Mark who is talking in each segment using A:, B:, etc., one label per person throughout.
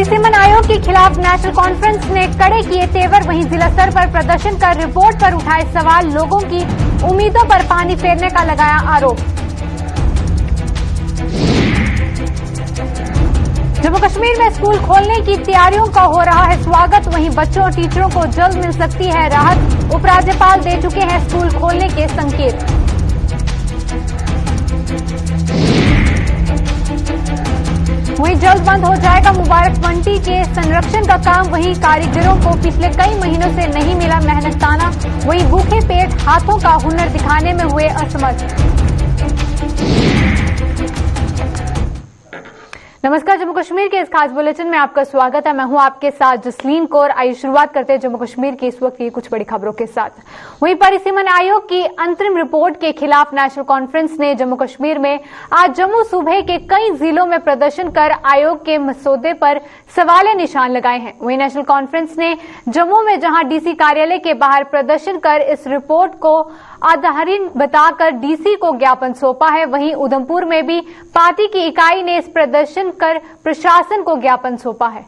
A: परिसीमन आयोग के खिलाफ नेशनल कॉन्फ्रेंस ने कड़े किए तेवर, वहीं जिला स्तर पर प्रदर्शन कर रिपोर्ट पर उठाए सवाल, लोगों की उम्मीदों पर पानी फेरने का लगाया आरोप। जम्मू कश्मीर में स्कूल खोलने की तैयारियों का हो रहा है स्वागत, वहीं बच्चों और टीचरों को जल्द मिल सकती है राहत, उपराज्यपाल दे चुके हैं स्कूल खोलने के संकेत। वहीं जल्द बंद हो जाएगा मुबारक मंडी के संरक्षण का काम, वहीं कारीगरों को पिछले कई महीनों से नहीं मिला मेहनताना, वहीं भूखे पेट हाथों का हुनर दिखाने में हुए असमर्थ। नमस्कार, जम्मू कश्मीर के इस खास बुलेटिन में आपका स्वागत है। मैं हूं आपके साथ जसलीन कौर। आइए शुरुआत करते हैं जम्मू कश्मीर की इस वक्त की कुछ बड़ी खबरों के साथ। वहीं परिसीमन आयोग की अंतरिम रिपोर्ट के खिलाफ नेशनल कॉन्फ्रेंस ने जम्मू कश्मीर में आज जम्मू सूबे के कई जिलों में प्रदर्शन कर आयोग के मसौदे पर सवालिया निशान लगाए हैं। वहीं नेशनल कॉन्फ्रेंस ने जम्मू में जहां डीसी कार्यालय के बाहर प्रदर्शन कर इस रिपोर्ट को आधारहीन बताकर डीसी को ज्ञापन सौंपा है, वहीं उधमपुर में भी पार्टी की इकाई ने इस प्रदर्शन कर प्रशासन को ज्ञापन सौंपा है।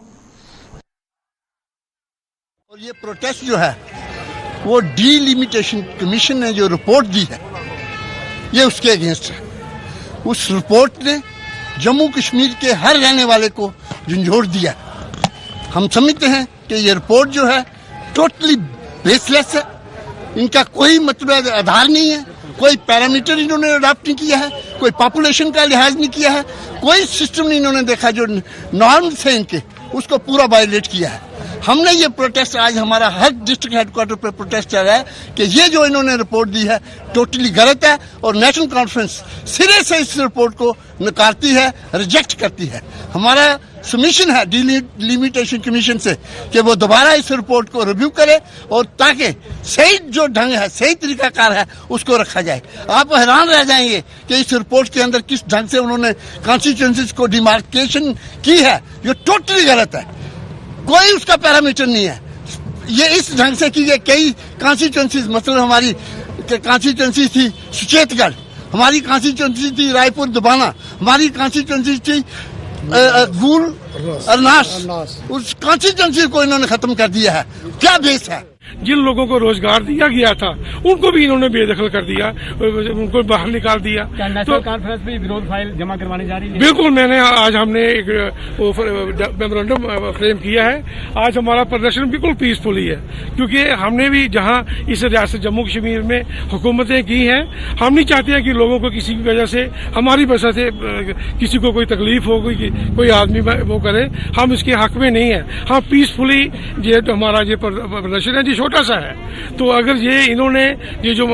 B: और ये प्रोटेस्ट जो है वो डीलिमिटेशन कमीशन ने जो रिपोर्ट दी है ये उसके अगेंस्ट है। उस रिपोर्ट ने जम्मू कश्मीर के हर रहने वाले को झंझोड़ दिया। हम समझते हैं कि ये रिपोर्ट जो है टोटली बेसलेस है, इनका कोई मतलब आधार नहीं है, कोई पैरामीटर इन्होंने अडॉप्ट नहीं किया है, कोई पॉपुलेशन का लिहाज नहीं किया है, कोई सिस्टम नहीं इन्होंने देखा जो नॉर्म्स है इनके, उसको पूरा वायलेट किया है। हमने ये प्रोटेस्ट आज हमारा हर डिस्ट्रिक्ट हेडक्वार्टर पे प्रोटेस्ट चल रहा है कि ये जो इन्होंने रिपोर्ट दी है टोटली गलत है और नेशनल कॉन्फ्रेंस सिरे से इस रिपोर्ट को नकारती है, रिजेक्ट करती है। हमारा सबमिशन है डिलिमिटेशन कमीशन से कि वो दोबारा इस रिपोर्ट को रिव्यू करे और ताकि सही जो ढंग है, सही तरीकाकार है उसको रखा जाए। आप हैरान रह जाएंगे कि इस रिपोर्ट के अंदर किस ढंग से उन्होंने कॉन्स्टिट्यूएंसीज को डिमार्केशन की है, ये टोटली गलत है, कोई उसका पैरामीटर नहीं है। ये इस ढंग से की गई कई कॉन्स्टिट्यूएंसीज, मतलब हमारी कॉन्स्टिट्यूएंसी थी सुचेतगढ़, हमारी कॉन्स्टिट्यूएंसी थी रायपुर दुबाना, हमारी कॉन्स्टिट्यूएंसी थी गूल अरनास, उस कॉन्स्टिट्यूएंसी को इन्होंने खत्म कर दिया है। क्या बेस है?
C: जिन लोगों को रोजगार दिया गया था उनको भी इन्होंने बेदखल कर दिया, उनको बाहर निकाल दिया।
D: क्या नेशनल कॉन्फ्रेंस में विरोध फाइल जमा करवाने जा रही है?
C: बिल्कुल, मैंने आज हमने एक मेमोरेंडम फ्रेम किया है। आज हमारा प्रदर्शन बिल्कुल पीसफुली है, क्योंकि हमने भी जहां इस रियासत जम्मू कश्मीर में हुकूमतें की हैं, हम नहीं चाहते हैं कि लोगों को किसी की वजह से, हमारी वजह से किसी को कोई तकलीफ हो, कोई आदमी वो करे, हम इसके हक में नहीं है। हम पीसफुली ये हमारा ये प्रदर्शन है, छोटा सा है। तो अगर ये इन्होंने ये जो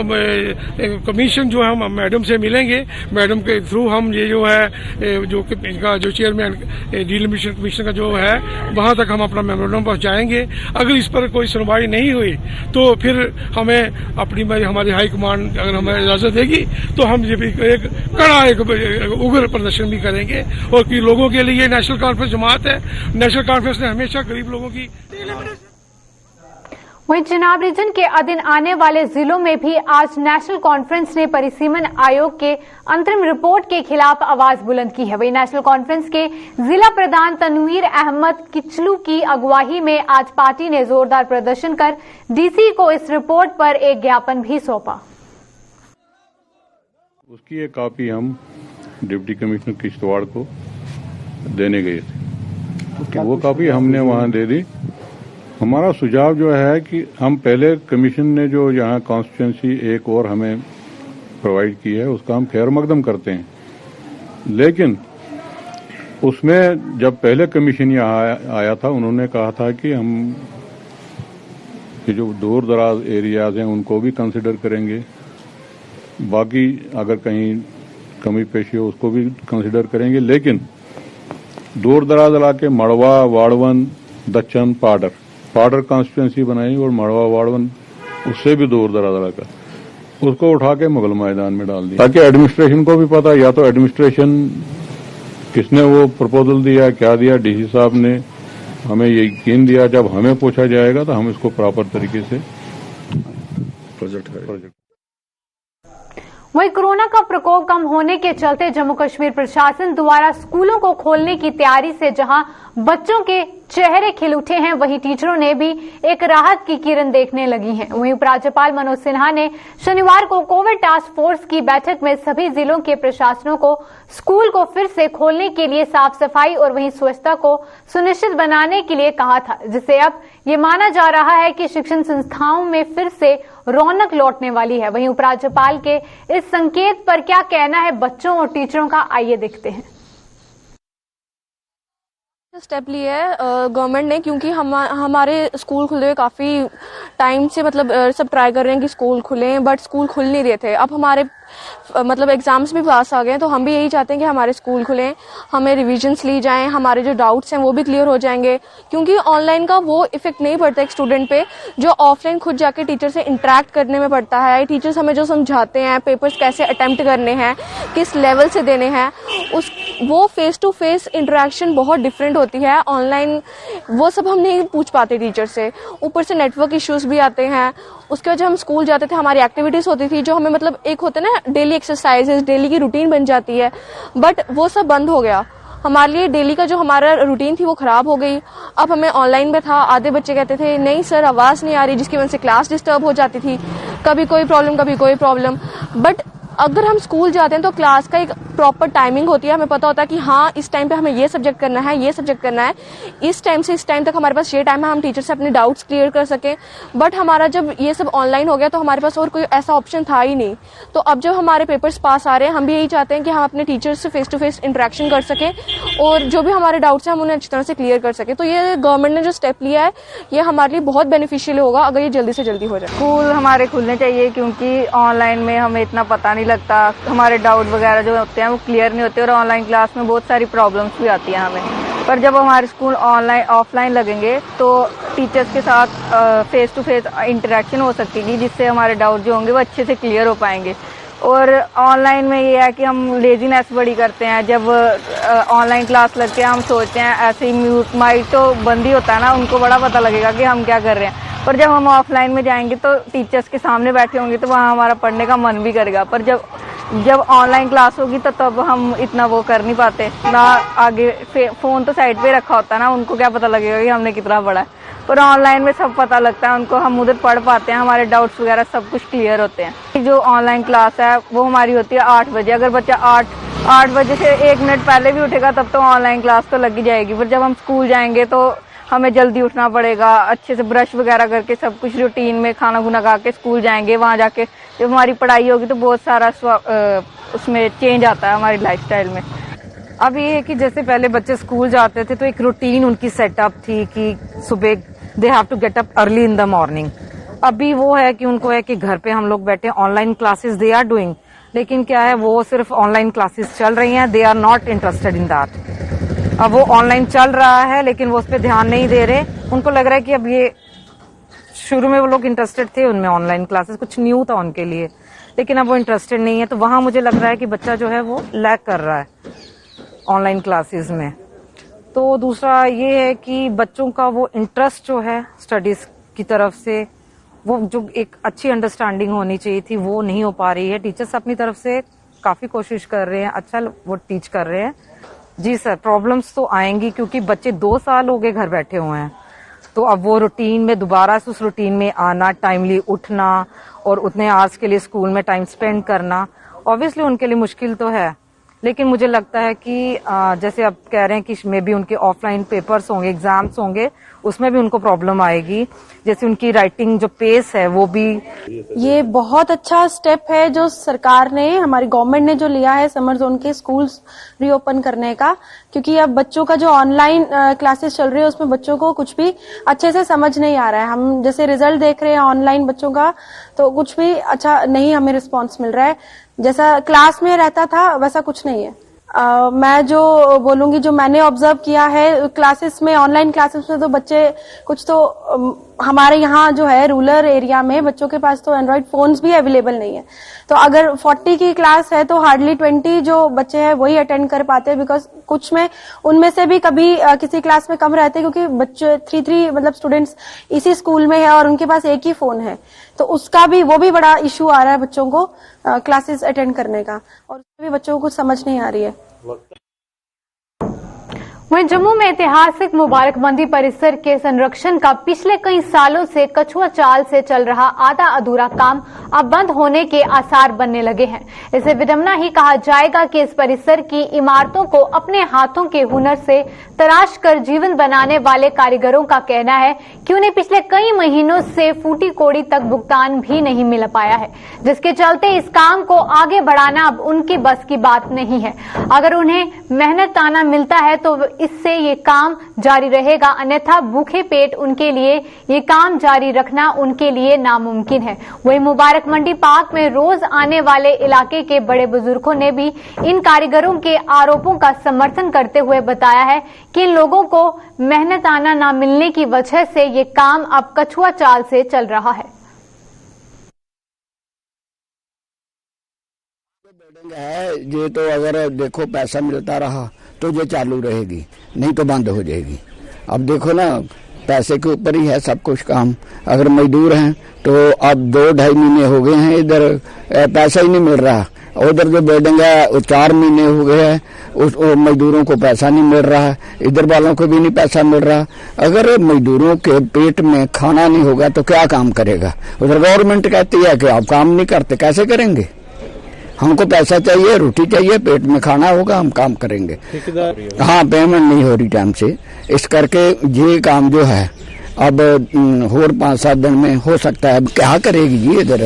C: कमीशन जो हम मैडम से मिलेंगे, मैडम के थ्रू हम ये जो है जो इनका जो चेयरमैन डिलिमिटेशन कमीशन का जो है वहां तक हम अपना मेमोरेंडम पहुंचाएंगे। अगर इस पर कोई सुनवाई नहीं हुई तो फिर हमें अपनी हमारी हाई कमांड अगर हमें इजाजत देगी तो हम ये भी एक कड़ा एक उग्र प्रदर्शन भी करेंगे। और कि लोगों के लिए नेशनल कॉन्फ्रेंस जमात है, नेशनल कॉन्फ्रेंस ने हमेशा गरीब लोगों की।
A: वहीं चिनाब रीजन के अधीन आने वाले जिलों में भी आज नेशनल कॉन्फ्रेंस ने परिसीमन आयोग के अंतरिम रिपोर्ट के खिलाफ आवाज बुलंद की है। वहीं नेशनल कॉन्फ्रेंस के जिला प्रधान तनवीर अहमद किचलू की अगुवाई में आज पार्टी ने जोरदार प्रदर्शन कर डीसी को इस रिपोर्ट पर एक ज्ञापन भी सौंपा।
E: उसकी एक कॉपी हम डिप्टी कमिश्नर किश्तवाड़ को देने गए थे, तो वो कॉपी हमने वहां दे दी। हमारा सुझाव जो है कि हम पहले कमीशन ने जो यहाँ कॉन्स्टिट्यूएंसी एक और हमें प्रोवाइड की है उसका हम खैर मकदम करते हैं, लेकिन उसमें जब पहले कमीशन यहाँ आया था उन्होंने कहा था कि हम जो दूर दराज एरियाज हैं उनको भी कंसिडर करेंगे, बाकी अगर कहीं कमी पेशी हो उसको भी कंसिडर करेंगे, लेकिन दूर दराज इलाके मड़वा, वाड़वन, दच्चन, पाडर कॉन्स्टिट्यूएंसी बनाई और मड़वा, वाड़वन उससे भी दूर दराज इलाका, उसको उठा के मुगल मैदान में डाल दिया, ताकि एडमिनिस्ट्रेशन को भी पता, या तो एडमिनिस्ट्रेशन किसने वो प्रपोजल दिया, क्या दिया, डीसी साहब ने हमें ये यकीन दिया, जब हमें पूछा जाएगा तो हम इसको प्रॉपर तरीके से प्रोजेक्ट करेंगे।
A: वहीं कोरोना का प्रकोप कम होने के चलते जम्मू कश्मीर प्रशासन द्वारा स्कूलों को खोलने की तैयारी से जहां बच्चों के चेहरे खिल उठे हैं, वहीं टीचरों ने भी एक राहत की किरण देखने लगी हैं। वहीं उपराज्यपाल मनोज सिन्हा ने शनिवार को कोविड टास्क फोर्स की बैठक में सभी जिलों के प्रशासनों को स्कूल को फिर से खोलने के लिए साफ सफाई और वहीं स्वच्छता को सुनिश्चित बनाने के लिए कहा था, जिससे अब ये माना जा रहा है कि शिक्षण संस्थाओं में फिर से रौनक लौटने वाली है। वहीं उपराज्यपाल के इस संकेत पर क्या कहना है बच्चों और टीचरों का, आइए देखते हैं।
F: स्टेप लिया है गवर्नमेंट ने, क्योंकि हमारे स्कूल खुले हुए काफ़ी टाइम से सब ट्राई कर रहे हैं कि स्कूल खुलें, बट स्कूल खुल नहीं रहे थे। अब हमारे एग्जाम्स भी पास आ गए हैं, तो हम भी यही चाहते हैं कि हमारे स्कूल खुलें, हमें रिविजन्स ली जाएं, हमारे जो डाउट्स हैं वो भी क्लियर हो जाएंगे, क्योंकि ऑनलाइन का वो इफेक्ट नहीं पड़ता एक स्टूडेंट पे जो ऑफलाइन खुद जाके टीचर से इंटरेक्ट करने में पड़ता है। टीचर्स हमें जो समझाते हैं, पेपर्स कैसे अटेम्प्ट करने हैं, किस लेवल से देने हैं, वो फेस टू फेस इंटरेक्शन बहुत डिफरेंट होती है। ऑनलाइन वो सब हम नहीं पूछ पाते टीचर से, ऊपर से नेटवर्क इश्यूज भी आते हैं। उसके बाद जब हम स्कूल जाते थे, हमारी एक्टिविटीज होती थी जो हमें एक होता है ना, डेली एक्सरसाइजेज, डेली की रूटीन बन जाती है, बट वो सब बंद हो गया। हमारे लिए डेली का जो हमारा रूटीन थी वो खराब हो गई। अब हमें ऑनलाइन में था, आधे बच्चे कहते थे नहीं सर आवाज नहीं आ रही, जिसकी वजह से क्लास डिस्टर्ब हो जाती थी, कभी कोई प्रॉब्लम। बट अगर हम स्कूल जाते हैं तो क्लास का एक प्रॉपर टाइमिंग होती है, हमें पता होता है कि हाँ इस टाइम पे हमें ये सब्जेक्ट करना है, ये सब्जेक्ट करना है, इस टाइम से इस टाइम तक हमारे पास ये टाइम है, हम टीचर से अपने डाउट्स क्लियर कर सकें। बट हमारा जब ये सब ऑनलाइन हो गया तो हमारे पास और कोई ऐसा ऑप्शन था ही नहीं। तो अब जब हमारे पेपर्स पास आ रहे हैं, हम भी यही चाहते हैं कि हम अपने टीचर्स से फेस टू फेस इंटरेक्शन कर सकें और जो भी हमारे डाउट्स हैं हम उन्हें अच्छी तरह से क्लियर कर सकें। तो ये गवर्नमेंट ने जो स्टेप लिया है ये हमारे लिए बहुत बेनिफिशियल होगा अगर ये जल्दी से जल्दी हो जाए।
G: स्कूल हमारे खुलने चाहिए, क्योंकि ऑनलाइन में हमें इतना पता नहीं लगता, हमारे डाउट वगैरह जो होते हैं वो क्लियर नहीं होते और ऑनलाइन क्लास में बहुत सारी प्रॉब्लम्स भी आती हैं हमें। पर जब हमारे स्कूल ऑफलाइन लगेंगे तो टीचर्स के साथ फेस टू फेस इंटरेक्शन हो सकेगी, जिससे हमारे डाउट जो होंगे वो अच्छे से क्लियर हो पाएंगे। और ऑनलाइन में ये है कि हम लेजीनेस बड़ी करते हैं। जब ऑनलाइन क्लास लगते हैं हम सोचते हैं ऐसे ही म्यूट माइक तो बंद ही होता है ना, उनको बड़ा पता लगेगा कि हम क्या कर रहे हैं। पर जब हम ऑफलाइन में जाएंगे तो टीचर्स के सामने बैठे होंगे तो वहाँ हमारा पढ़ने का मन भी करेगा। पर जब ऑनलाइन क्लास होगी तो तब हम इतना वो कर नहीं पाते ना, आगे फोन तो साइड पे रखा होता है ना, उनको क्या पता लगेगा कि हमने कितना पढ़ा है। पर ऑनलाइन में सब पता लगता है उनको, हम उधर पढ़ पाते हैं, हमारे डाउट्स वगैरह सब कुछ क्लियर होते हैं। जो ऑनलाइन क्लास है वो हमारी होती है 8 बजे। अगर बच्चा 8 बजे से 1 मिनट पहले भी उठेगा तब तो ऑनलाइन क्लास तो लग ही जाएगी। पर जब हम स्कूल जाएंगे तो हमें जल्दी उठना पड़ेगा, अच्छे से ब्रश वगैरह करके सब कुछ रूटीन में खाना खुना खा के स्कूल जाएंगे। वहां जाके जब हमारी पढ़ाई होगी तो बहुत सारा उसमें चेंज आता है हमारी लाइफस्टाइल में।
H: अब ये है कि जैसे पहले बच्चे स्कूल जाते थे तो एक रूटीन उनकी सेटअप थी कि सुबह they have to get up early in the morning. अभी वो है कि उनको है कि घर पे हम लोग बैठे online classes they are doing, लेकिन क्या है वो सिर्फ ऑनलाइन क्लासेस चल रही हैं, they are not interested in that. अब वो ऑनलाइन चल रहा है लेकिन वो उस पर ध्यान नहीं दे रहे। उनको लग रहा है कि अब ये शुरू में वो लोग इंटरेस्टेड थे उनमें, ऑनलाइन क्लासेस कुछ न्यू था उनके लिए, लेकिन अब वो इंटरेस्टेड नहीं है। तो वहां मुझे लग रहा है कि बच्चा जो है वो लैग कर रहा है ऑनलाइन क्लासेस में। तो दूसरा ये है कि बच्चों का वो इंटरेस्ट जो है स्टडीज की तरफ से, वो जो एक अच्छी अंडरस्टैंडिंग होनी चाहिए थी वो नहीं हो पा रही है। टीचर्स अपनी तरफ से काफी कोशिश कर रहे हैं, अच्छा वो टीच कर रहे हैं। जी सर, प्रॉब्लम्स तो आएंगी क्योंकि बच्चे 2 साल हो गए घर बैठे हुए हैं, तो अब वो रूटीन में दोबारा से उस रूटीन में आना, टाइमली उठना और उतने आवर्स के लिए स्कूल में टाइम स्पेंड करना ऑब्वियसली उनके लिए मुश्किल तो है। लेकिन मुझे लगता है कि जैसे आप कह रहे हैं कि मे बी उनके ऑफलाइन पेपर्स होंगे, एग्जाम्स होंगे, उसमें भी उनको प्रॉब्लम आएगी। जैसे उनकी राइटिंग जो पेस है वो भी।
I: ये बहुत अच्छा स्टेप है जो सरकार ने, हमारी गवर्नमेंट ने जो लिया है समर जोन के स्कूल्स रीओपन करने का, क्योंकि अब बच्चों का जो ऑनलाइन क्लासेस चल रही है उसमें बच्चों को कुछ भी अच्छे से समझ नहीं आ रहा है। हम जैसे रिजल्ट देख रहे हैं ऑनलाइन बच्चों का तो कुछ भी अच्छा नहीं हमें रिस्पॉन्स मिल रहा है, जैसा क्लास में रहता था वैसा कुछ नहीं है। मैं जो बोलूंगी, जो मैंने ऑब्जर्व किया है क्लासेस में, ऑनलाइन क्लासेस में, तो बच्चे कुछ तो हमारे यहाँ जो है रूरल एरिया में बच्चों के पास तो एंड्रॉइड फोन्स भी अवेलेबल नहीं है। तो अगर 40 की क्लास है तो हार्डली 20 जो बच्चे हैं वही अटेंड कर पाते हैं, बिकॉज कुछ में उनमें से भी कभी किसी क्लास में कम रहते हैं क्योंकि बच्चे 3 मतलब स्टूडेंट्स इसी स्कूल में है और उनके पास एक ही फोन है, तो उसका भी वो भी बड़ा इश्यू आ रहा है बच्चों को। क्लासेस अटेंड करने का, और उसमें भी बच्चों को कुछ समझ नहीं आ रही है।
A: वहीं जम्मू में ऐतिहासिक मुबारक मंडी परिसर के संरक्षण का पिछले कई सालों से कछुआ चाल से चल रहा आधा अधूरा काम अब बंद होने के आसार बनने लगे हैं। इसे विडंबना ही कहा जाएगा कि इस परिसर की इमारतों को अपने हाथों के हुनर से तराश कर जीवन बनाने वाले कारीगरों का कहना है कि उन्हें पिछले कई महीनों से फूटी कोड़ी तक भुगतान भी नहीं मिल पाया है, जिसके चलते इस काम को आगे बढ़ाना अब उनकी बस की बात नहीं है। अगर उन्हें मेहनताना मिलता है तो इससे ये काम जारी रहेगा, अन्यथा भूखे पेट उनके लिए ये काम जारी रखना उनके लिए नामुमकिन है। वहीं मुबारक मंडी पार्क में रोज आने वाले इलाके के बड़े बुजुर्गों ने भी इन कारीगरों के आरोपों का समर्थन करते हुए बताया है कि इन लोगों को मेहनताना न मिलने की वजह से ये काम अब कछुआ चाल से चल रहा है।
J: ये तो अगर देखो पैसा मिलता रहा तो ये चालू रहेगी, नहीं तो बंद हो जाएगी। अब देखो ना, पैसे के ऊपर ही है सब कुछ काम। अगर मजदूर हैं तो अब 2-2.5 महीने हो गए हैं, इधर पैसा ही नहीं मिल रहा। उधर जो बिल्डिंग है 4 महीने हो गए हैं, उस मजदूरों को पैसा नहीं मिल रहा, इधर वालों को भी नहीं पैसा मिल रहा। अगर मजदूरों के पेट में खाना नहीं होगा तो क्या काम करेगा? उधर गवर्नमेंट कहती है कि आप काम नहीं करते, कैसे करेंगे? हमको पैसा चाहिए, रोटी चाहिए, पेट में खाना होगा, हम काम करेंगे। हाँ, पेमेंट नहीं हो रही टाइम से, इस करके ये काम जो है अब और 5-7 दिन में हो सकता है। अब क्या करेगी जी? इधर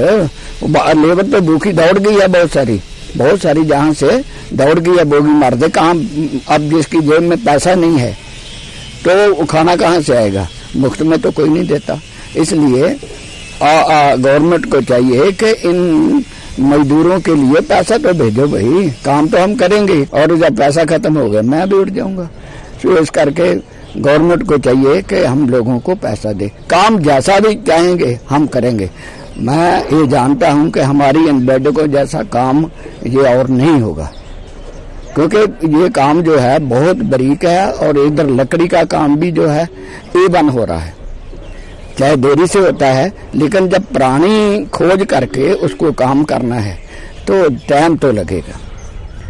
J: लेबर पे भूखी दौड़ गई है, बहुत सारी जहाँ से दौड़ गई है, बोगी मार दे। कहाँ अब जिसकी जेब में पैसा नहीं है तो खाना कहाँ से आएगा? मुफ्त में तो कोई नहीं देता। इसलिए गवर्नमेंट को चाहिए कि इन मजदूरों के लिए पैसा तो भेजो भाई, काम तो हम करेंगे, और जब पैसा खत्म हो गया मैं भी उठ जाऊंगा। तो इस करके गवर्नमेंट को चाहिए कि हम लोगों को पैसा दे, काम जैसा भी चाहेंगे हम करेंगे। मैं ये जानता हूं कि हमारी इन बेड को जैसा काम ये और नहीं होगा, क्योंकि ये काम जो है बहुत बारीक है, और इधर लकड़ी का काम भी जो है ए1 हो रहा है। चाहे देरी से होता है, लेकिन जब प्राणी खोज करके उसको काम करना है तो टाइम तो लगेगा।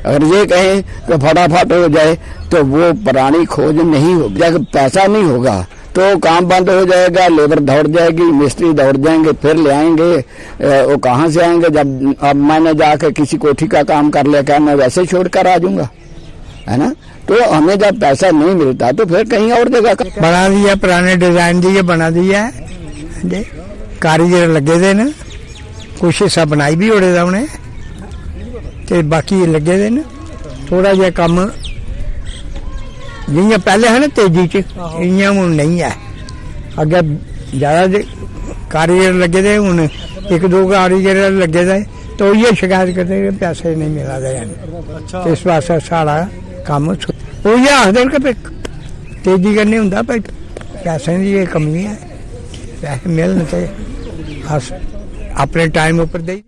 J: अगर ये कहें कि फटाफट हो जाए तो वो प्राणी खोज नहीं हो, जब पैसा नहीं होगा तो काम बंद हो जाएगा, लेबर दौड़ जाएगी, मिस्त्री दौड़ जाएंगे, फिर ले आएंगे। वो कहाँ से आएंगे? जब अब मैंने जाकर किसी कोठी का काम कर लिया, क्या मैं वैसे छोड़कर आ जाऊंगा? है ना? तो हमें जब पैसा नहीं मिलता तो फिर कहीं और जगह
K: बना दिया, पुराने डिजाइन दिए बना दिया है, कारीगर लगे दे न, कुछ हिस्सा बनाई भी ओड़े दा उन्हें, ते बाकी लगे दे न। थोड़ा जिहा कम जियां पहले है ना तेजी च, इयां हुण नहीं है। अगे ज्यादा कारीगर लगे दे, हुण 1-2 कारीगर लगे दे, तो ये शिकायत करते पैसे नहीं मिला दे। इस वास्ते सारा काम ये आखदे कि तेजी करनी हुंदा, भाई पैसे की कमी है, पैसे मिलन ते अस अपने टाइम उपर दे।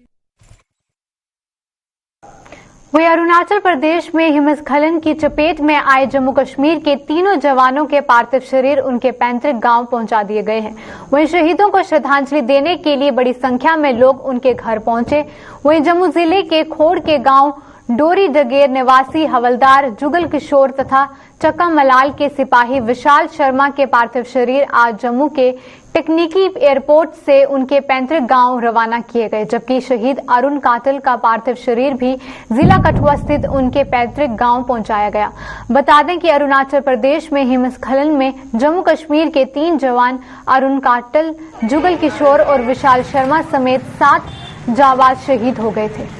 A: वही अरुणाचल प्रदेश में हिमस्खलन की चपेट में आए जम्मू कश्मीर के 3 जवानों के पार्थिव शरीर उनके पैतृक गांव पहुंचा दिए गए हैं। वहीं शहीदों को श्रद्धांजलि देने के लिए बड़ी संख्या में लोग उनके घर पहुंचे। वहीं जम्मू जिले के खोड़ के गांव डोरी डगेर निवासी हवलदार जुगल किशोर तथा चक्का मलाल के सिपाही विशाल शर्मा के पार्थिव शरीर आज जम्मू के टेक्निकी एयरपोर्ट से उनके पैतृक गांव रवाना किए गए, जबकि शहीद अरुण काटल का पार्थिव शरीर भी जिला कठुआ स्थित उनके पैतृक गांव पहुंचाया गया। बता दें कि अरुणाचल प्रदेश में हिमस्खलन में जम्मू कश्मीर के 3 जवान अरुण काटल, जुगल किशोर और विशाल शर्मा समेत 7 जाबाज शहीद हो गए थे।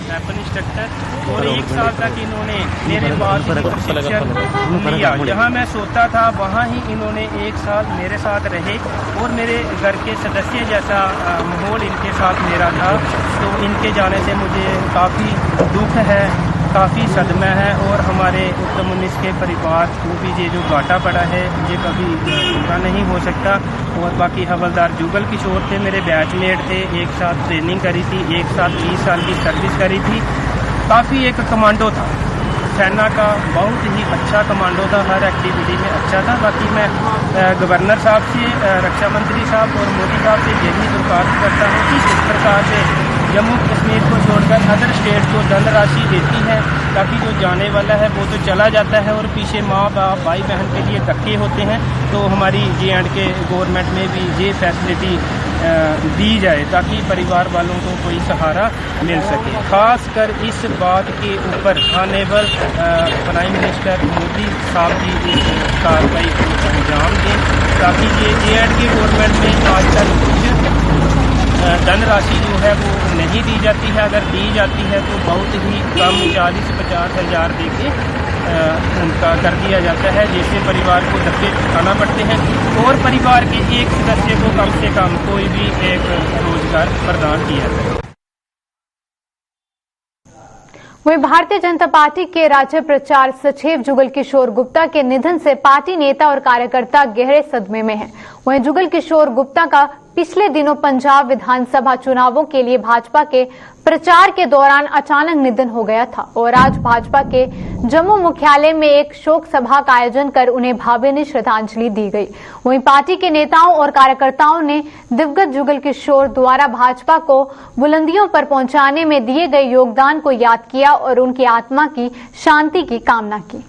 L: वेपन इंस्ट्रक्टर और 1 साल तक इन्होंने मेरे पास प्रशिक्षण लिया। जहां मैं सोता था वहां ही इन्होंने 1 साल मेरे साथ रहे और मेरे घर के सदस्य जैसा माहौल इनके साथ मेरा था। तो इनके जाने से मुझे काफ़ी दुख है, काफ़ी सदमा है, और हमारे कम्युनिस्ट के परिवार को भी ये जो घाटा पड़ा है ये कभी पूरा नहीं हो सकता। और बाकी हवलदार जुगल किशोर थे, मेरे बैचमेट थे, एक साथ ट्रेनिंग करी थी, एक साथ 20 साल की सर्विस करी थी, काफ़ी एक कमांडो था। सेना का बहुत ही अच्छा कमांडो था, हर एक्टिविटी में अच्छा था। बाकी मैं गवर्नर साहब से, रक्षा मंत्री साहब और मोदी साहब से यही दरख्वास्त करता हूँ कि इस प्रकार से जम्मू कश्मीर को छोड़कर अदर स्टेट को धनराशि देती है, ताकि जो जाने वाला है वो तो चला जाता है और पीछे माँ बाप भाई बहन के लिए धक्के होते हैं। तो हमारी J&K गवर्नमेंट में भी ये फैसिलिटी दी जाए ताकि परिवार वालों को कोई सहारा मिल सके। खासकर इस बात के ऊपर ऑनेबल प्राइम मिनिस्टर मोदी साहब जी इस कार्रवाई को अंजाम दें, ताकि ये J&K गवर्नमेंट में आज तक कुछ धनराशि जो है वो नहीं दी जाती है, अगर दी जाती है तो बहुत ही कम 40-50 हज़ार देके उनका कर दिया जाता है, जिससे परिवार को धक्के खाना पड़ते हैं और परिवार के एक सदस्य को कम से कम कोई भी एक रोजगार प्रदान किया जाए।
A: वहीं भारतीय जनता पार्टी के राज्य प्रचार सचिव जुगल किशोर गुप्ता के निधन से पार्टी नेता और कार्यकर्ता गहरे सदमे में हैं। वहीं जुगल किशोर गुप्ता का पिछले दिनों पंजाब विधानसभा चुनावों के लिए भाजपा के प्रचार के दौरान अचानक निधन हो गया था और आज भाजपा के जम्मू मुख्यालय में एक शोक सभा का आयोजन कर उन्हें भावभीनी श्रद्धांजलि दी गई। वहीं पार्टी के नेताओं और कार्यकर्ताओं ने दिवंगत जुगल किशोर द्वारा भाजपा को बुलंदियों पर पहुंचाने में दिए गए योगदान को याद किया और उनकी आत्मा की शांति की कामना की।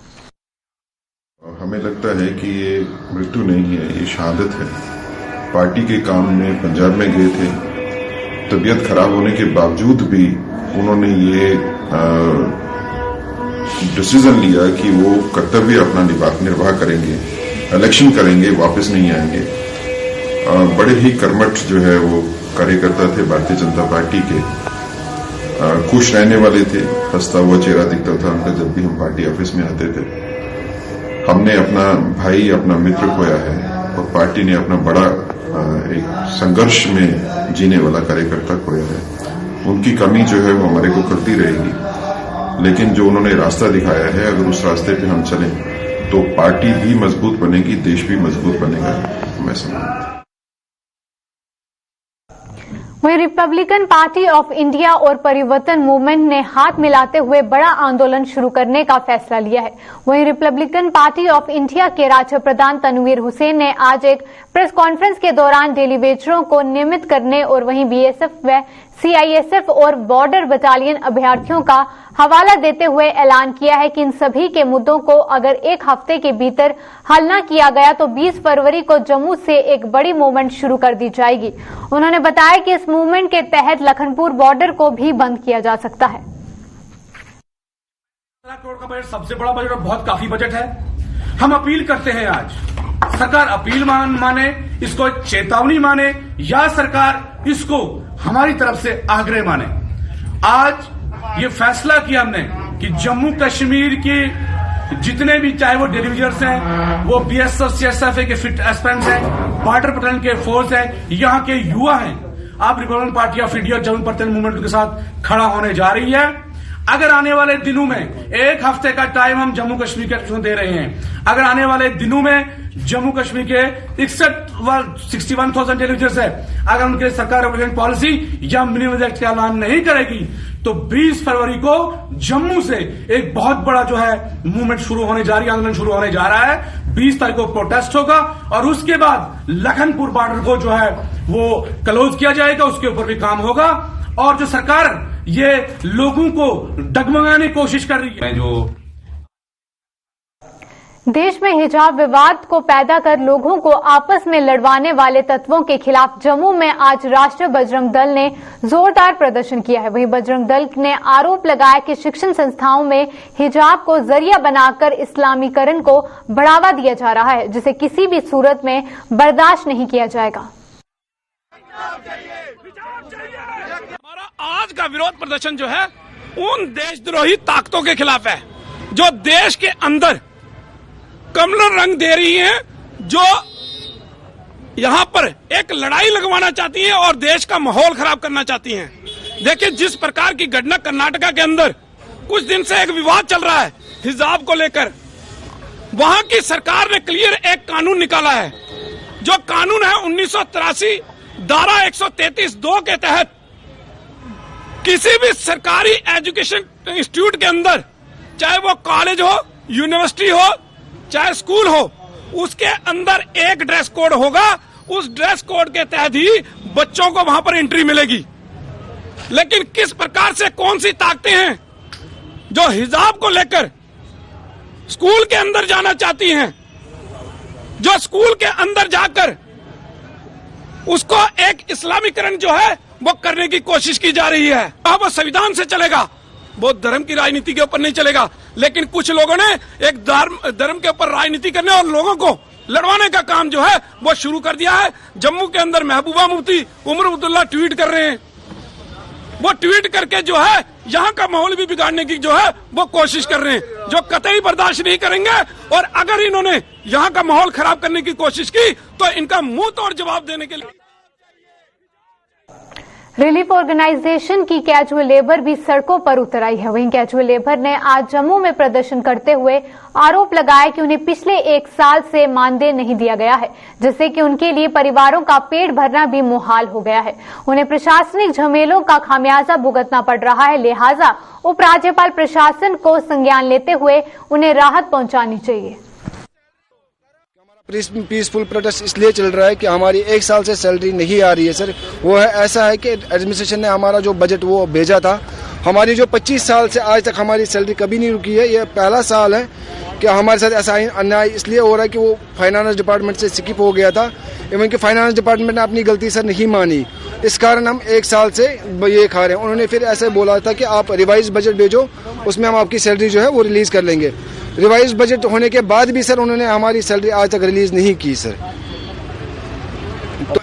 M: हमें लगता है कि ये मृत्यु नहीं है, ये शहादत है। पार्टी के काम में पंजाब में गए थे, तबीयत खराब होने के बावजूद भी उन्होंने ये डिसीजन लिया कि वो कर्तव्य अपना निर्वाह करेंगे, इलेक्शन करेंगे, वापस नहीं आएंगे। बड़े ही कर्मठ जो है वो कार्यकर्ता थे भारतीय जनता पार्टी के, खुश रहने वाले थे, हंसता हुआ चेहरा दिखता था उनका जब भी हम पार्टी ऑफिस में आते थे। हमने अपना भाई, अपना मित्र खोया है और पार्टी ने अपना बड़ा एक संघर्ष में जीने वाला कार्यकर्ता खोया है। उनकी कमी जो है वो हमारे को खलती रहेगी, लेकिन जो उन्होंने रास्ता दिखाया है, अगर उस रास्ते पे हम चलें तो पार्टी भी मजबूत बनेगी, देश भी मजबूत बनेगा, मैं समझता हूं।
A: वहीं रिपब्लिकन पार्टी ऑफ इंडिया और परिवर्तन मूवमेंट ने हाथ मिलाते हुए बड़ा आंदोलन शुरू करने का फैसला लिया है। वहीं रिपब्लिकन पार्टी ऑफ इंडिया के राज्य प्रधान तनवीर हुसैन ने आज एक प्रेस कॉन्फ्रेंस के दौरान डेली वेजरों को नियमित करने और वहीं बीएसएफ व सीआईएसएफ और बॉर्डर बटालियन अभ्यर्थियों का हवाला देते हुए ऐलान किया है कि इन सभी के मुद्दों को अगर एक हफ्ते के भीतर हल न किया गया तो 20 फरवरी को जम्मू से एक बड़ी मूवमेंट शुरू कर दी जाएगी। उन्होंने बताया कि इस मूवमेंट के तहत लखनपुर बॉर्डर को भी बंद किया जा सकता है।
N: करोड़ का बजट सबसे बड़ा बजट और बहुत काफी बजट है। हम अपील करते हैं, आज सरकार अपील माने, इसको चेतावनी माने, या सरकार इसको हमारी तरफ से आग्रह माने। आज ये फैसला किया हमने कि जम्मू कश्मीर के जितने भी, चाहे वो डिलीवजर्स हैं, वो बीएसएफ सीएसएफ के फिट एस्पिरेंट्स हैं, बॉर्डर बटालियन के फोर्स हैं, यहाँ के युवा हैं, आप Republican party of India Jammu परिवर्तन मूवमेंट के साथ खड़ा होने जा रही है। अगर आने वाले दिनों में एक हफ्ते का टाइम हम जम्मू कश्मीर के दे रहे हैं, अगर आने वाले दिनों में जम्मू कश्मीर के 61,000 डिलीवजर्स है, अगर उनके सरकार रिपब्लिकन पॉलिसी या मिनिमम एक्ट का ऐलान नहीं करेगी तो 20 फरवरी को जम्मू से एक बहुत बड़ा जो है मूवमेंट शुरू होने जा रही है, आंदोलन शुरू होने जा रहा है। 20 तारीख को प्रोटेस्ट होगा और उसके बाद लखनपुर बॉर्डर को जो है वो क्लोज किया जाएगा, उसके ऊपर भी काम होगा। और जो सरकार ये लोगों को डगमगाने की कोशिश कर रही है, जो
A: देश में हिजाब विवाद को पैदा कर लोगों को आपस में लड़वाने वाले तत्वों के खिलाफ जम्मू में आज राष्ट्रीय बजरंग दल ने जोरदार प्रदर्शन किया है। वहीं बजरंग दल ने आरोप लगाया कि शिक्षण संस्थाओं में हिजाब को जरिया बनाकर इस्लामीकरण को बढ़ावा दिया जा रहा है, जिसे किसी भी सूरत में बर्दाश्त नहीं किया जाएगा।
C: हमारा आज का विरोध प्रदर्शन जो है उन देशद्रोही ताकतों के खिलाफ है जो देश के अंदर कमल रंग दे रही हैं, जो यहां पर एक लड़ाई लगवाना चाहती हैं और देश का माहौल खराब करना चाहती हैं। देखिए, जिस प्रकार की घटना कर्नाटका के अंदर कुछ दिन से एक विवाद चल रहा है हिजाब को लेकर, वहां की सरकार ने क्लियर एक कानून निकाला है, जो कानून है 1983 धारा 133(2) के तहत किसी भी सरकारी एजुकेशन इंस्टीट्यूट के अंदर चाहे वो कॉलेज हो, यूनिवर्सिटी हो, चाहे स्कूल हो, उसके अंदर एक ड्रेस कोड होगा। उस ड्रेस कोड के तहत ही बच्चों को वहां पर एंट्री मिलेगी। लेकिन किस प्रकार से कौन सी ताकतें हैं जो हिजाब को लेकर स्कूल के अंदर जाना चाहती हैं, जो स्कूल के अंदर जाकर उसको एक इस्लामीकरण जो है वो करने की कोशिश की जा रही है। अब वो संविधान से चलेगा, वो धर्म की राजनीति के ऊपर नहीं चलेगा। लेकिन कुछ लोगों ने एक धर्म के ऊपर राजनीति करने और लोगों को लड़वाने का काम जो है वो शुरू कर दिया है। जम्मू के अंदर महबूबा मुफ्ती, उमर अब्दुल्ला ट्वीट कर रहे हैं। वो ट्वीट करके जो है यहाँ का माहौल भी बिगाड़ने की जो है वो कोशिश कर रहे हैं, जो कतई बर्दाश्त नहीं करेंगे। और अगर इन्होंने यहाँ का माहौल खराब करने की कोशिश की तो इनका मुंह तोड़ जवाब देने के लिए।
A: रिलीफ ऑर्गेनाइजेशन की कैजुअल लेबर भी सड़कों पर उतर आई है। वहीं कैजुअल लेबर ने आज जम्मू में प्रदर्शन करते हुए आरोप लगाया कि उन्हें पिछले 1 साल से मानदेय नहीं दिया गया है, जिससे कि उनके लिए परिवारों का पेट भरना भी मुहाल हो गया है। उन्हें प्रशासनिक झमेलों का खामियाजा भुगतना पड़ रहा है। लिहाजा उपराज्यपाल प्रशासन को संज्ञान लेते हुए उन्हें राहत पहुंचानी चाहिए।
O: पीसफुल प्रोटेस्ट इसलिए चल रहा है कि हमारी 1 साल से सैलरी नहीं आ रही है सर। वो है ऐसा है कि एडमिनिस्ट्रेशन ने हमारा जो बजट वो भेजा था, हमारी जो 25 साल से आज तक हमारी सैलरी कभी नहीं रुकी है। ये पहला साल है कि हमारे साथ ऐसा अन्याय इसलिए हो रहा है कि वो फाइनेंस डिपार्टमेंट से स्किप हो गया था। इवन कि फाइनेंस डिपार्टमेंट ने अपनी गलती सर नहीं मानी, इस कारण हम 1 साल से ये खा रहे हैं। उन्होंने फिर ऐसे बोला था कि आप रिवाइज बजट भेजो, उसमें हम आपकी सैलरी जो है वो रिलीज कर लेंगे। रिवाइज बजट होने के बाद भी सर उन्होंने हमारी सैलरी आज तक रिलीज नहीं की सर। तो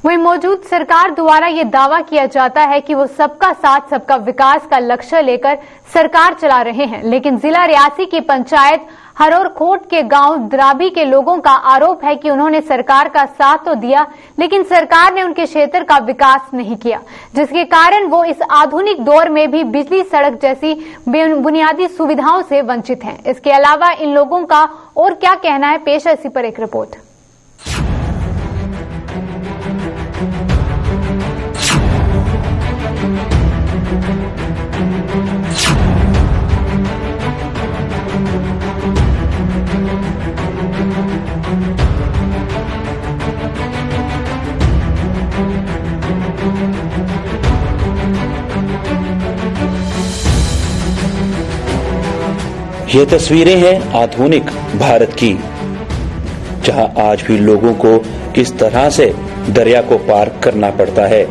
A: वहीं मौजूद सरकार द्वारा ये दावा किया जाता है कि वो सबका साथ सबका विकास का लक्ष्य लेकर सरकार चला रहे हैं, लेकिन जिला रियासी की पंचायत हरोर खोट के गांव द्राबी के लोगों का आरोप है कि उन्होंने सरकार का साथ तो दिया, लेकिन सरकार ने उनके क्षेत्र का विकास नहीं किया, जिसके कारण वो इस आधुनिक दौर में भी बिजली, सड़क जैसी बुनियादी सुविधाओं से वंचित हैं। इसके अलावा इन लोगों का और क्या कहना है, पेश है इसी पर एक रिपोर्ट।
P: ये तस्वीरें हैं आधुनिक भारत की, जहां आज भी लोगों को किस तरह से दरिया को पार करना पड़ता है,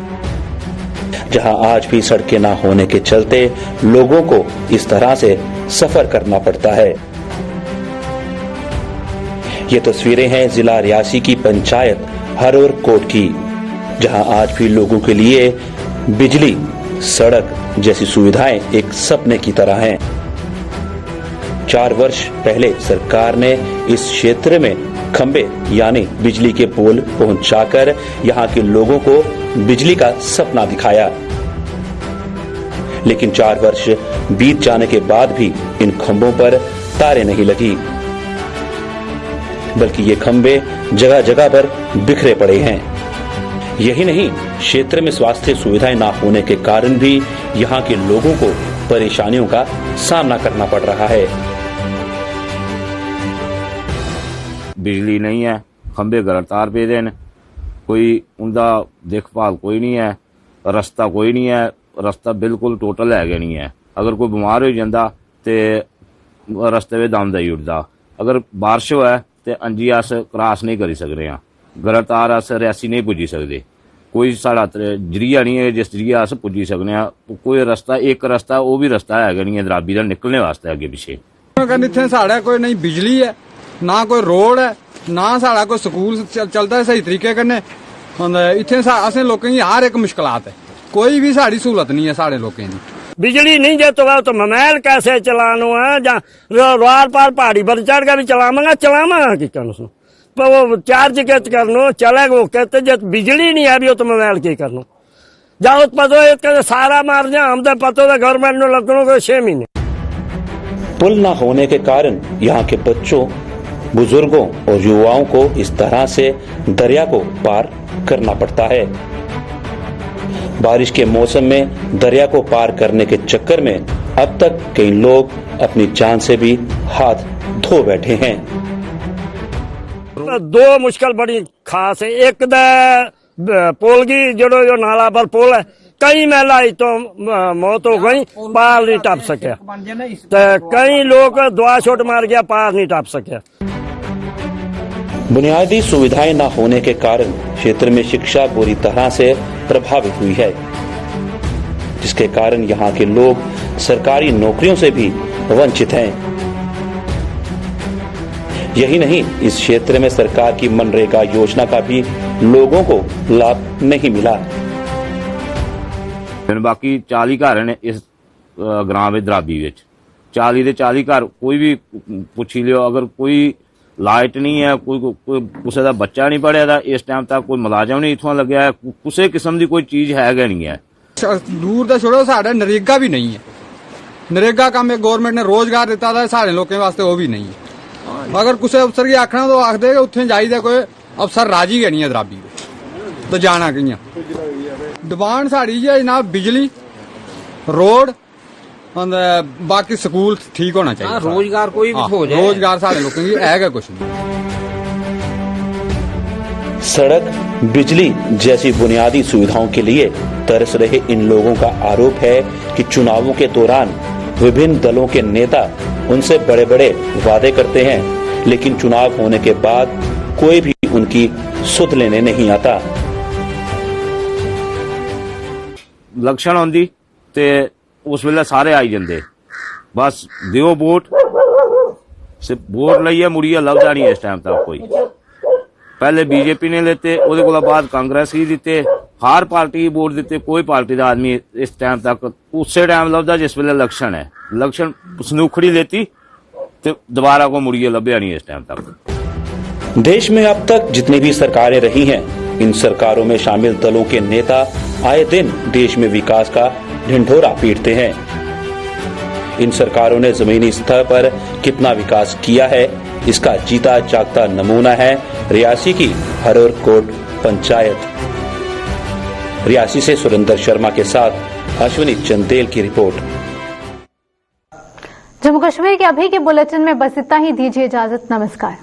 P: जहां आज भी सड़कें ना होने के चलते लोगों को इस तरह से सफर करना पड़ता है। ये तस्वीरें हैं जिला रियासी की पंचायत हरोर कोट की, जहां आज भी लोगों के लिए बिजली, सड़क जैसी सुविधाएं एक सपने की तरह हैं। 4 वर्ष पहले सरकार ने इस क्षेत्र में खंबे यानी बिजली के पोल पहुंचाकर यहां के लोगों को बिजली का सपना दिखाया, लेकिन 4 वर्ष बीत जाने के बाद भी इन खंभों पर तारें नहीं लगी, बल्कि ये खंबे जगह जगह पर बिखरे पड़े हैं। यही नहीं, क्षेत्र में स्वास्थ्य सुविधाएं ना होने के कारण भी यहाँ के लोगों को परेशानियों का सामना करना पड़ रहा है।
Q: बिजली नहीं है, खंबे गलतार पे देन, कोई उनका देखभाल कोई नहीं है, रस्ता कोई नहीं है, रस्ता बिल्कुल टोटल है नहीं है। अगर कोई बीमार हो जाता तो रस्ते में दम देई उठदा, अगर बारिश होए तो अंजी अस क्रॉस नहीं करी सकते हैं, गलतार अस रियासी नहीं पुजी सकते, कोई साढ़ा जरिया नहीं है जिस जरिए अस पुजी सकने हैं। कोई रस्ता, एक रस्ता वो भी रस्ता है नहीं है दराबी का निकलने वास्ते अगे पिछे।
R: इत्थे साढ़े कोई नहीं बिजली है, ना कोई रोड है, ना साढ़ा कोई स्कूल चलता है सही तरीके कन्नै। इत्थे असें लोकें गी हर एक मुश्किलात है, कोई भी साड़ी सहूलत नहीं है साढ़े लोकें दी।
S: बिजली नहीं जे तो मोबाइल कैसे चलानो है, जा रोड पार पहाड़ी पर चढ़ के भी चलावांगा कि करनो, वो चार्ज के करनो चलेगा, वो कहते जब बिजली नहीं है भी तो मोबाइल के करनो, जाओ पतो सारा मार जा, हम तो पतो गवर्नमेंट ने लगनो को 6 महीने।
P: पुल न होने के कारण यहाँ के बच्चों, बुजुर्गों और युवाओं को इस तरह से दरिया को पार करना पड़ता है। बारिश के मौसम में दरिया को पार करने के चक्कर में अब तक कई लोग अपनी जान से भी हाथ धो बैठे हैं।
S: दो मुश्किल बड़ी खास है। एक पुल की जो नाला पर पुल है, कई महिला तो मौत हो गई, पार नहीं टप सके। तो कई लोग दुआ छोट मार गया, पार नहीं टप सके।
P: बुनियादी सुविधाएं न होने के कारण क्षेत्र में शिक्षा बुरी तरह से प्रभावित हुई है, जिसके कारण यहाँ के लोग सरकारी नौकरियों से भी वंचित हैं। यही नहीं, इस क्षेत्र में सरकार की मनरेगा योजना का भी लोगों को लाभ नहीं मिला।
Q: बाकी 40 घर ने इस ग्राम में दराबी विच 40 ਦੇ 40 घर कोई भी पुछी लियो, अगर कोई लाइट नहीं है, कोई किसी का बच्चा नहीं पढ़िया था, इस टाइम तक कोई मुलाजम नहीं इथों लग्या है, किसी किस्म की कोई चीज है नहीं है।
R: दूर का छोड़ो, साढ़ा नरेगा भी नहीं है। नरेगा काम एक गवर्नमेंट ने रोजगार दिता था, साढ़े लोगों वास्ते वो भी नहीं है। अगर किसी अफसर की आखना तो आख देगा उत्थे जाइए, कोई अफसर राजी गै नहीं है दराबी तो जाना कियां। डिमांड साड़ी है जनाब बिजली, रोड, बाकी स्कूल ठीक होना चाहिए।
K: रोजगार कोई भी हो जाए,
R: रोजगार साढ़े लोगों की है कुछ नहीं।
P: सड़क, बिजली जैसी बुनियादी सुविधाओं के लिए तरस रहे इन लोगों का आरोप है कि चुनावों के दौरान विभिन्न दलों के नेता उनसे बड़े बड़े वादे करते हैं, लेकिन चुनाव होने के बाद कोई भी उनकी सुध लेने नहीं आता।
Q: इलेक्शन आंदी ते उस वेले सारे आई जाते, बस दियो वोट, सिर्फ वोट लइए मुड़िए लभदा नहीं इस टाइम तक कोई। पहले बीजेपी ने लेते, उसदे कोला बाद कांग्रेस ही दिते, हर पार्टी वोट दिते, कोई पार्टी का आदमी इस टाइम तक उसे टाइम लभदा जिस वेले इलेक्शन है। इलेक्शन सनूखड़ी लेती तो दोबारा को मुड़िए लभ्या नहीं इस टाइम तक।
P: देश में अब तक जितनी भी सरकारें रही हैं, इन सरकारों में शामिल दलों के नेता आए दिन देश में विकास का ढिंढोरा पीटते हैं। इन सरकारों ने जमीनी स्तर पर कितना विकास किया है, इसका जीता जागता नमूना है रियासी की हरोर कोट पंचायत। रियासी से सुरेंद्र शर्मा के साथ अश्विनी चंदेल की रिपोर्ट।
A: जम्मू कश्मीर के अभी के बुलेटिन में बस इतना ही, दीजिए इजाजत, नमस्कार।